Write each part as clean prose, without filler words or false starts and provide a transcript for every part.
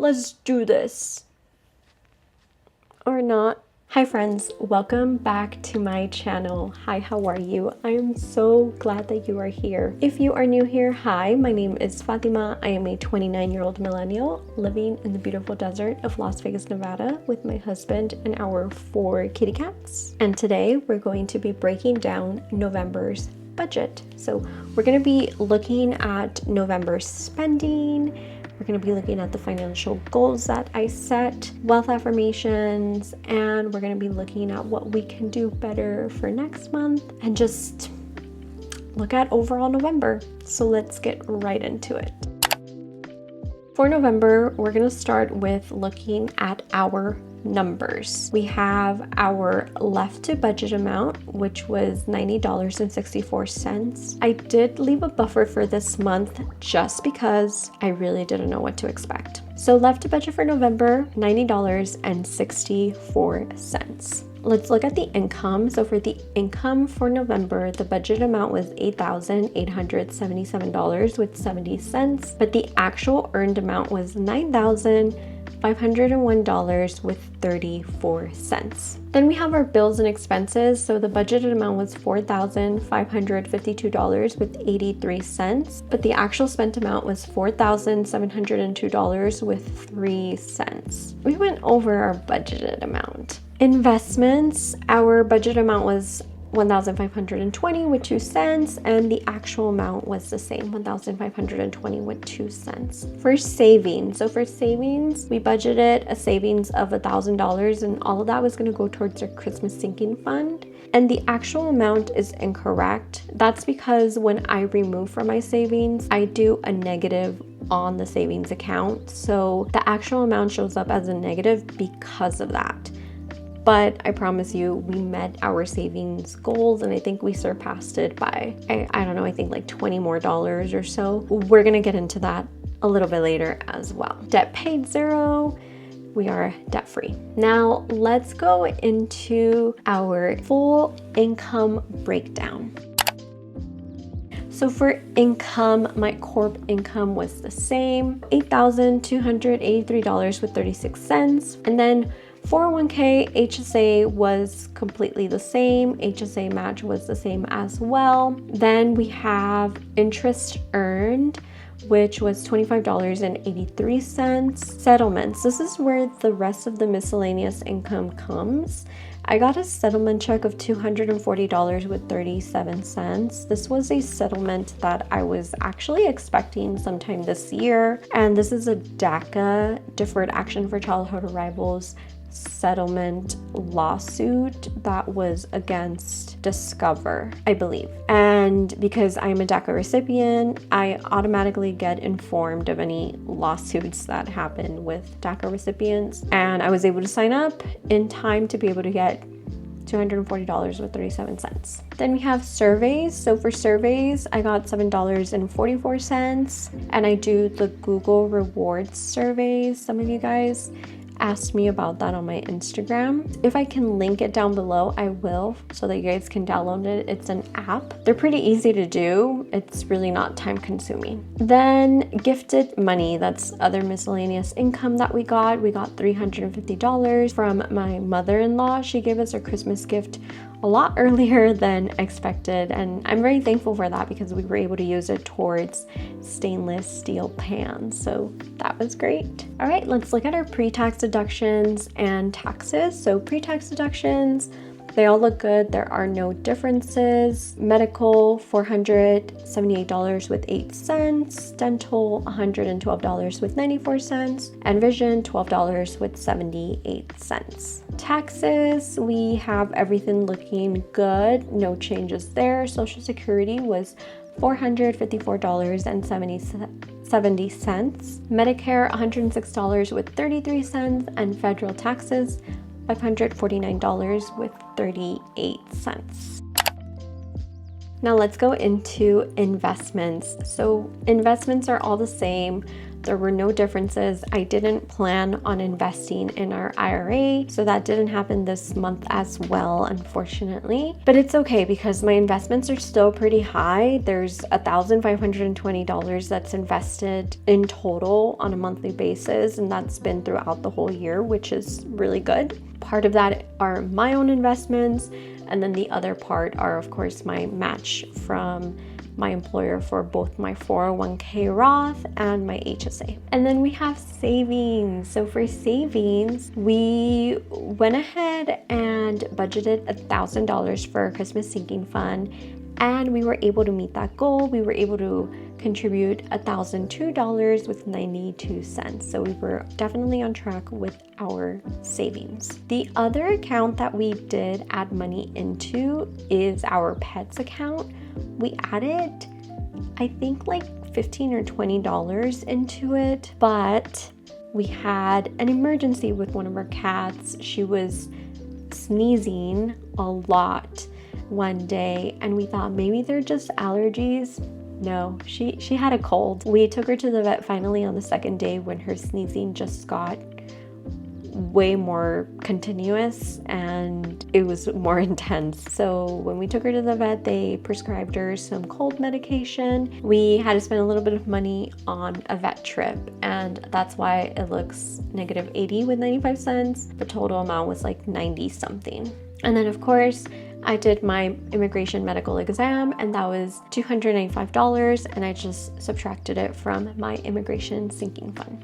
let's do this. Or not. Hi friends, welcome back to my channel. Hi, how are you? I am so glad that you are here. If you are new here, hi, my name is Fatima. I am a 29-year-old millennial living in the beautiful desert of Las Vegas, Nevada with my husband and our 4 kitty cats. And today we're going to be breaking down November's budget. So we're going to be looking at November's spending. We're going to be looking at the financial goals that I set, wealth affirmations, and we're going to be looking at what we can do better for next month and just look at overall November. So let's get right into it. For November, we're going to start with looking at our numbers. We have our left to budget amount, which was $90.64. I did leave a buffer for this month just because I really didn't know what to expect. So left to budget for November, $90.64. Let's look at the income. So for the income for November, the budget amount was $8,877.70, but the actual earned amount was $9,501.34. Then we have our bills and expenses. So the budgeted amount was $4,552.83, but the actual spent amount was $4,702.03. We went over our budgeted amount. Investments, our budget amount was $1,520 with 2 cents, and the actual amount was the same, $1,520 with 2 cents. For savings, so for savings, we budgeted a savings of $1,000, and all of that was going to go towards our Christmas sinking fund. And the actual amount is incorrect. That's because when I remove from my savings, I do a negative on the savings account. So the actual amount shows up as a negative because of that. But I promise you, we met our savings goals, and I think we surpassed it by, I don't know, I think like $20 more or so. We're gonna get into that a little bit later as well. Debt paid, 0. We are debt free. Now let's go into our full income breakdown. So for income, my corp income was the same, $8,283.36. And then 401k HSA was completely the same. HSA match was the same as well. Then we have interest earned, which was $25.83. Settlements. This is where the rest of the miscellaneous income comes. I got a settlement check of $240.37. This was a settlement that I was actually expecting sometime this year. And this is a DACA, Deferred Action for Childhood Arrivals, settlement lawsuit that was against Discover, I believe. And because I'm a DACA recipient, I automatically get informed of any lawsuits that happen with DACA recipients. And I was able to sign up in time to be able to get $240.37. Then we have surveys. So for surveys, I got $7.44, and I do the Google Rewards surveys. Some of you guys asked me about that on my Instagram. If I can link it down below, I will, so that you guys can download it. It's an app. They're pretty easy to do. It's really not time consuming. Then gifted money, that's other miscellaneous income that we got. We got $350 from my mother-in-law. She gave us a Christmas gift a lot earlier than expected, and I'm very thankful for that because we were able to use it towards stainless steel pans, so that was great. All right, let's look at our pre-tax deductions and taxes. So pre-tax deductions, they all look good. There are no differences. Medical, $478 with 8 cents. Dental, $112 with 94 cents. And vision, $12 with 78 cents. Taxes, we have everything looking good. No changes there. Social Security was $454.70. Medicare, $106 with 33 cents. And federal taxes, $549 with 38 cents. Now let's go into investments. So investments are all the same. There were no differences. I didn't plan on investing in our IRA, so that didn't happen this month as well, unfortunately. But it's okay because my investments are still pretty high. There's $1,520 that's invested in total on a monthly basis, and that's been throughout the whole year, which is really good. Part of that are my own investments, and then the other part are, of course, my match from my employer for both my 401k Roth and my HSA. And then we have savings. So for savings, we went ahead and budgeted $1,000 for our Christmas sinking fund, and we were able to meet that goal. We were able to contribute $1,002 with 92 cents. So we were definitely on track with our savings. The other account that we did add money into is our pets account. We added, I think, like $15 or $20 into it, but we had an emergency with one of our cats. She was sneezing a lot one day, and we thought maybe they're just allergies. No, she had a cold. We took her to the vet finally on the second day when her sneezing just got way more continuous and it was more intense. So when we took her to the vet, they prescribed her some cold medication. We had to spend a little bit of money on a vet trip, and that's why it looks -80 with 95 cents. The total amount was like 90 something. And then of course, I did my immigration medical exam, and that was $295, and I just subtracted it from my immigration sinking fund.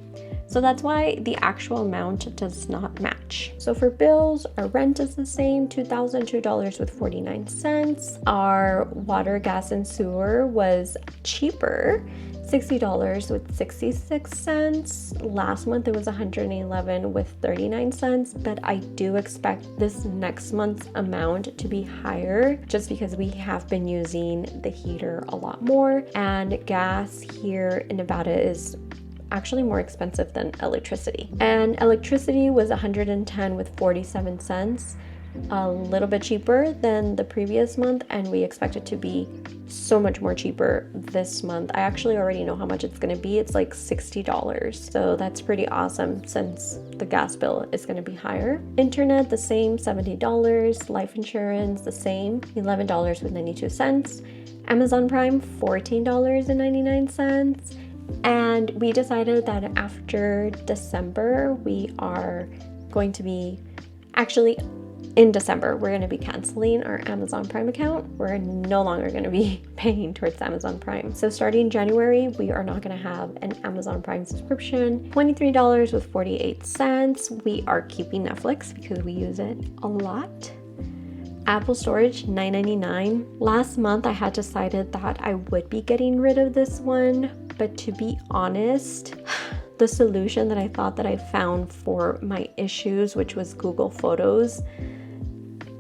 So that's why the actual amount does not match. So for bills, our rent is the same, $2,002 with 49 cents. Our water, gas, and sewer was cheaper, $60 with 66 cents. Last month it was $111 with 39 cents, but I do expect this next month's amount to be higher just because we have been using the heater a lot more, and gas here in Nevada is actually more expensive than electricity. And electricity was $110 with 47 cents, a little bit cheaper than the previous month, and we expect it to be so much more cheaper this month. I actually already know how much it's going to be. It's like $60. So that's pretty awesome since the gas bill is going to be higher. Internet, the same, $70. Life insurance, the same, $11 with 92 cents. Amazon Prime, $14.99. And we decided that after December, we are going to be, actually in December, we're going to be canceling our Amazon Prime account. We're no longer going to be paying towards Amazon Prime. So starting January, we are not going to have an Amazon Prime subscription. $23 with 48 cents. We are keeping Netflix because we use it a lot. Apple storage, $9.99. Last month, I had decided that I would be getting rid of this one, but to be honest, the solution that I thought that I found for my issues, which was Google Photos,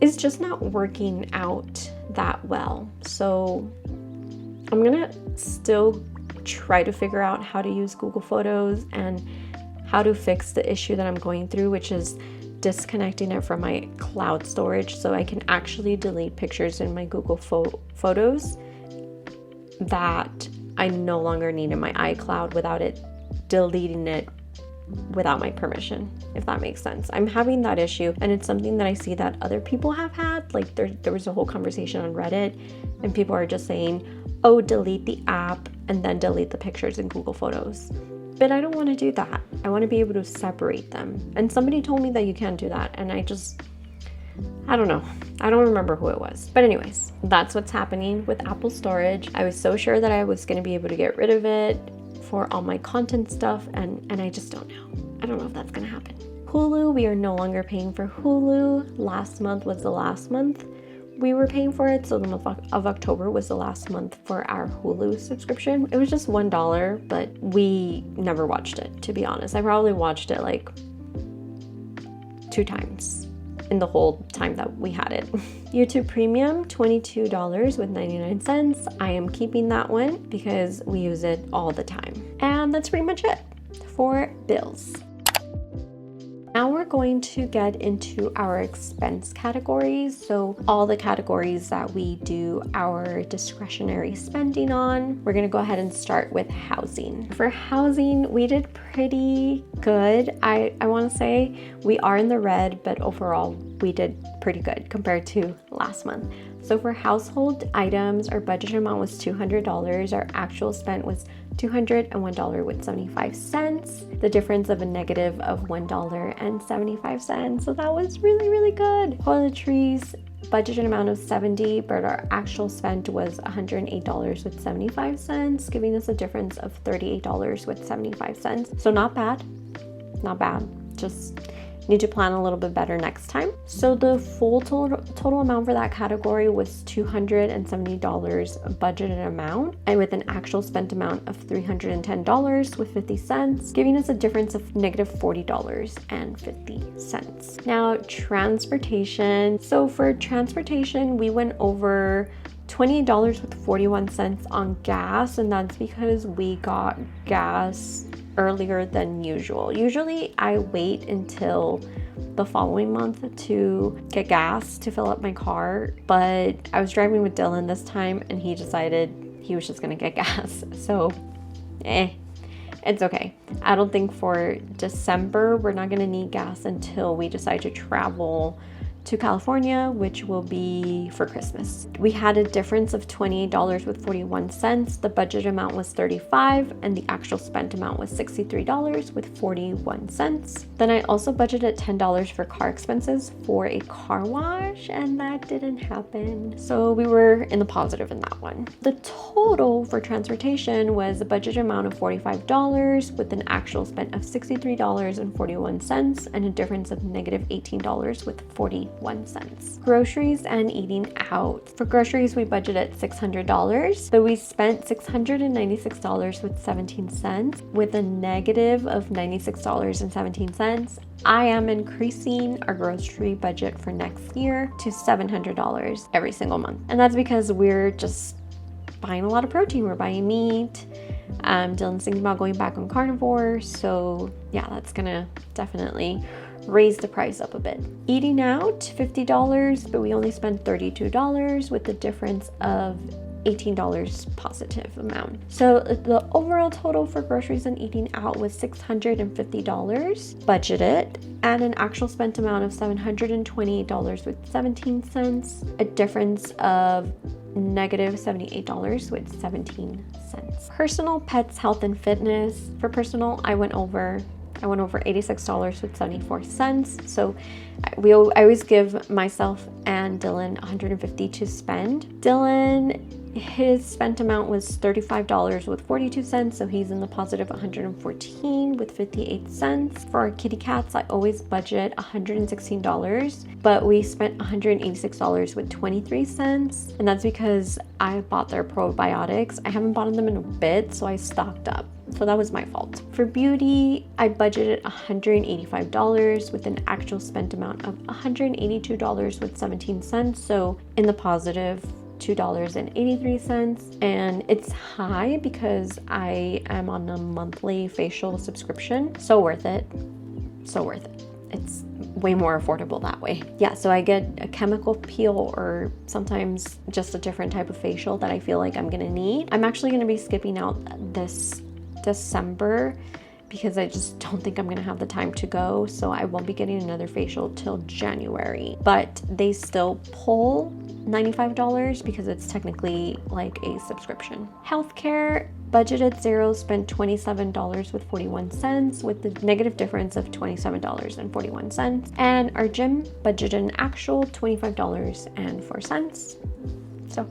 is just not working out that well. So I'm gonna still try to figure out how to use Google Photos and how to fix the issue that I'm going through, which is disconnecting it from my cloud storage so I can actually delete pictures in my Google Photos that I no longer need in my iCloud without it deleting it without my permission, if that makes sense. I'm having that issue, and it's something that I see that other people have had. Like there was a whole conversation on Reddit, and people are just saying, oh, delete the app and then delete the pictures in Google Photos. But I don't want to do that. I want to be able to separate them. And somebody told me that you can't do that, and I don't know. I don't remember who it was. But anyways, that's what's happening with Apple storage. I was so sure that I was going to be able to get rid of it for all my content stuff, and I just don't know. I don't know if that's going to happen. Hulu, we are no longer paying for Hulu. Last month was the last month we were paying for it, so the month of October was the last month for our Hulu subscription. It was just $1, but we never watched it, to be honest. I probably watched it like 2 times in the whole time that we had it. YouTube Premium, $22 with 99 cents. I am keeping that one because we use it all the time. And that's pretty much it for bills. Now we're going to get into our expense categories. So all the categories that we do our discretionary spending on. We're gonna go ahead and start with housing. For housing, we did pretty good. I wanna say we are in the red, but overall we did pretty good compared to last month. So for household items, our budget amount was $200. Our actual spent was $201.75. The difference of a negative of $1.75. So that was really, really good. Toiletries, budgeted amount of $70, but our actual spent was $108.75, giving us a difference of $38.75. So not bad, not bad. Just need to plan a little bit better next time. So the full total amount for that category was $270 budgeted amount, and with an actual spent amount of $310.50, giving us a difference of negative $40.50. Now transportation. So for transportation, we went over $28.41 on gas, and that's because we got gas earlier than usual. Usually I wait until the following month to get gas to fill up my car, but I was driving with Dylan this time and he decided he was just gonna get gas. So it's okay. I don't think for December we're not gonna need gas until we decide to travel to California, which will be for Christmas. We had a difference of $28.41. The budget amount was $35 and the actual spent amount was $63.41. Then I also budgeted $10 for car expenses for a car wash, and that didn't happen. So we were in the positive in that one. The total for transportation was a budget amount of $45 with an actual spent of $63.41 and a difference of negative $18.41. Groceries and eating out. For groceries, we budgeted $600, but we spent $696.17 with a negative of $96.17. I am increasing our grocery budget for next year to $700 every single month. And that's because we're just buying a lot of protein. We're buying meat. Dylan's thinking about going back on carnivore. So yeah, that's gonna definitely raise the price up a bit. Eating out, $50, but we only spent $32 with the difference of $18 positive amount. So the overall total for groceries and eating out was $650 budgeted and an actual spent amount of $728.17, a difference of negative $78.17. Personal, pets, health, and fitness. For personal, I went over $86.74. So I always give myself and Dylan $150 to spend. Dylan, his spent amount was $35.42, so he's in the positive $114.58. For our kitty cats, I always budget $116, but we spent $186.23, and that's because I bought their probiotics. I haven't bought them in a bit, so I stocked up. So that was my fault. For beauty, I budgeted $185 with an actual spent amount of $182.17. So in the positive $2.83, and it's high because I am on a monthly facial subscription. So worth it. So worth it. It's way more affordable that way. Yeah, so I get a chemical peel or sometimes just a different type of facial that I feel like I'm gonna need. I'm actually gonna be skipping out this December because I just don't think I'm gonna have the time to go, so I won't be getting another facial till January. But they still pull $95 because it's technically like a subscription. Healthcare, budgeted $0, spent $27.41 with the negative difference of $27.41. And our gym budgeted an actual $25.04. So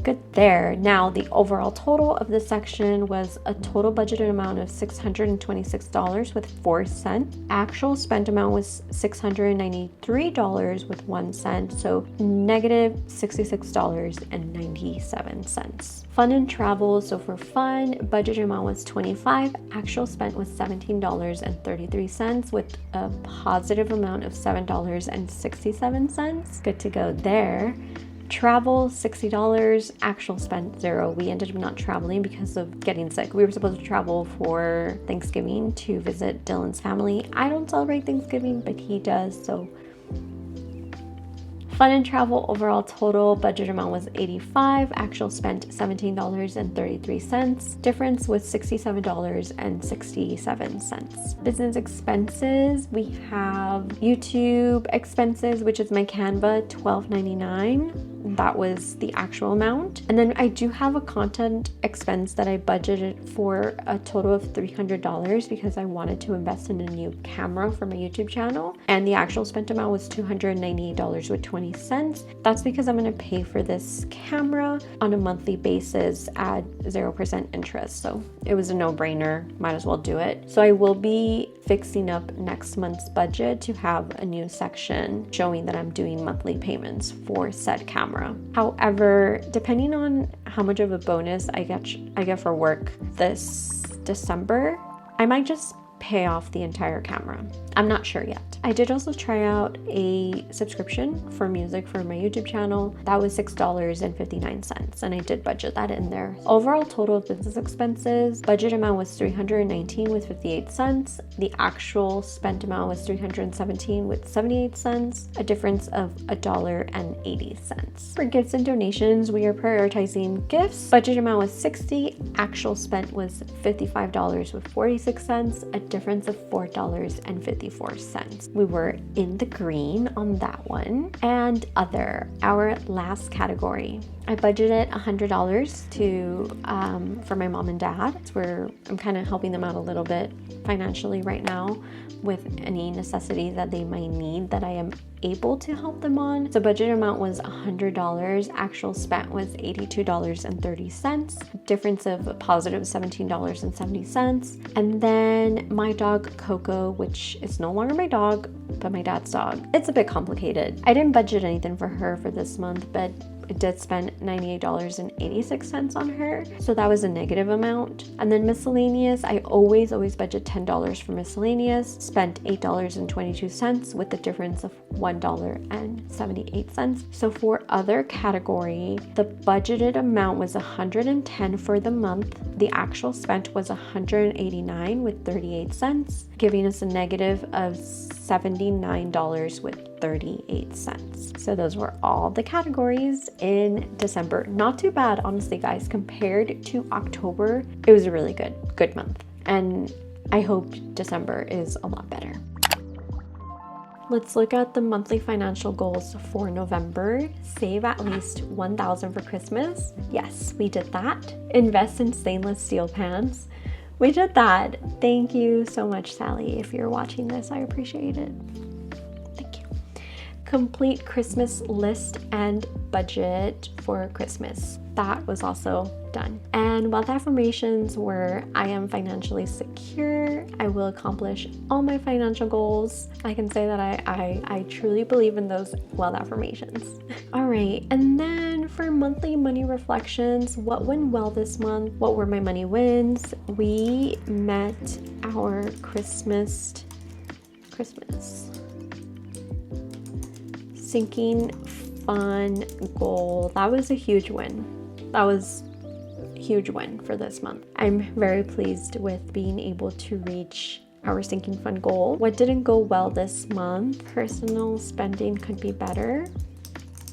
good there. Now the overall total of this section was a total budgeted amount of $626.04. Actual spent amount was $693.01, so negative $66.97. Fun and travel. So for fun, budget amount was $25. Actual spent was $17.33 with a positive amount of $7.67. Good to go there. Travel, $60. Actual spent $0. We ended up not traveling because of getting sick. We were supposed to travel for Thanksgiving to visit Dylan's family. I don't celebrate Thanksgiving, but he does, so fun and travel. Overall total budget amount was $85. Actual spent $17.33. Difference was $67.67. Business expenses, we have YouTube expenses, which is my Canva, $12.99. That was the actual amount. And then I do have a content expense that I budgeted for a total of $300 because I wanted to invest in a new camera for my YouTube channel. And the actual spent amount was $298.20. That's because I'm going to pay for this camera on a monthly basis at 0% interest. So it was a no-brainer, might as well do it. So I will be fixing up next month's budget to have a new section showing that I'm doing monthly payments for said camera. However, depending on how much of a bonus I get for work this December, I might just pay off the entire camera. I'm not sure yet. I did also try out a subscription for music for my YouTube channel. That was $6.59, and I did budget that in there. Overall total of business expenses, budget amount was $319.58. The actual spent amount was $317.78, a difference of $1.80. For gifts and donations, we are prioritizing gifts. Budget amount was $60. Actual spent was $55.46, a difference of $4.54. We were in the green on that one. And other, our last category. I budgeted $100 to for my mom and dad. It's where I'm kind of helping them out a little bit financially right now with any necessities that they might need that I am able to help them on. So budget amount was $100. Actual spent was $82.30. Difference of positive $17.70. And then my dog Coco, which is no longer my dog, but my dad's dog. It's a bit complicated. I didn't budget anything for her for this month, but it did spend $98.86 on her, so that was a negative amount. And then miscellaneous, I always budget $10 for miscellaneous, spent $8.22 with the difference of $1.78. So for other category, the budgeted amount was $110 for the month. The actual spent was $189.38, giving us a negative of $79.38. So those were all the categories in December. Not too bad, honestly, guys. Compared to October, it was a really good month. And I hope December is a lot better. Let's look at the monthly financial goals for November. Save at least $1,000 for Christmas. Yes, we did that. Invest in stainless steel pans. We did that. Thank you so much, Sally. If you're watching this, I appreciate it. Thank you. Complete Christmas list and budget for Christmas. That was also done. And wealth affirmations were, I am financially secure. I will accomplish all my financial goals. I can say that I truly believe in those wealth affirmations. All right. And then for monthly money reflections, what went well this month? What were my money wins? We met our Christmas sinking fun goal. That was a huge win. That was a huge win for this month. I'm very pleased with being able to reach our sinking fund goal. What didn't go well this month? Personal spending could be better,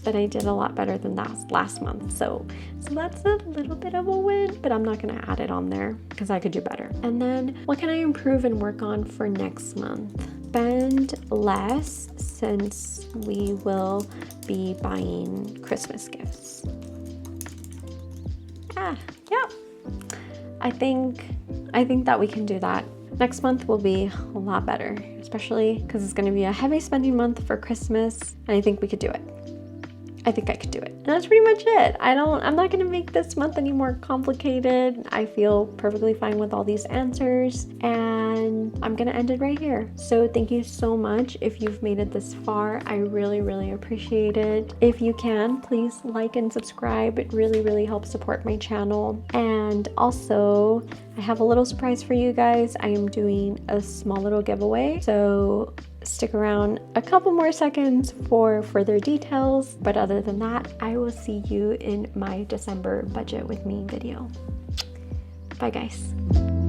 but I did a lot better than that last month. So that's a little bit of a win, but I'm not gonna add it on there because I could do better. And then what can I improve and work on for next month? Spend less since we will be buying Christmas gifts. Yeah. I think that we can do that. Next month will be a lot better, especially because it's going to be a heavy spending month for Christmas, and I think we could do it. I think I could do it. And that's pretty much it. I'm not gonna make this month any more complicated. I feel perfectly fine with all these answers, and I'm gonna end it right here. So thank you so much if you've made it this far. I really, really appreciate it. If you can, please like and subscribe. It really, really helps support my channel. And also, I have a little surprise for you guys. I am doing a small little giveaway, so stick around a couple more seconds for further details. But other than that, I will see you in my December budget with me video. Bye guys.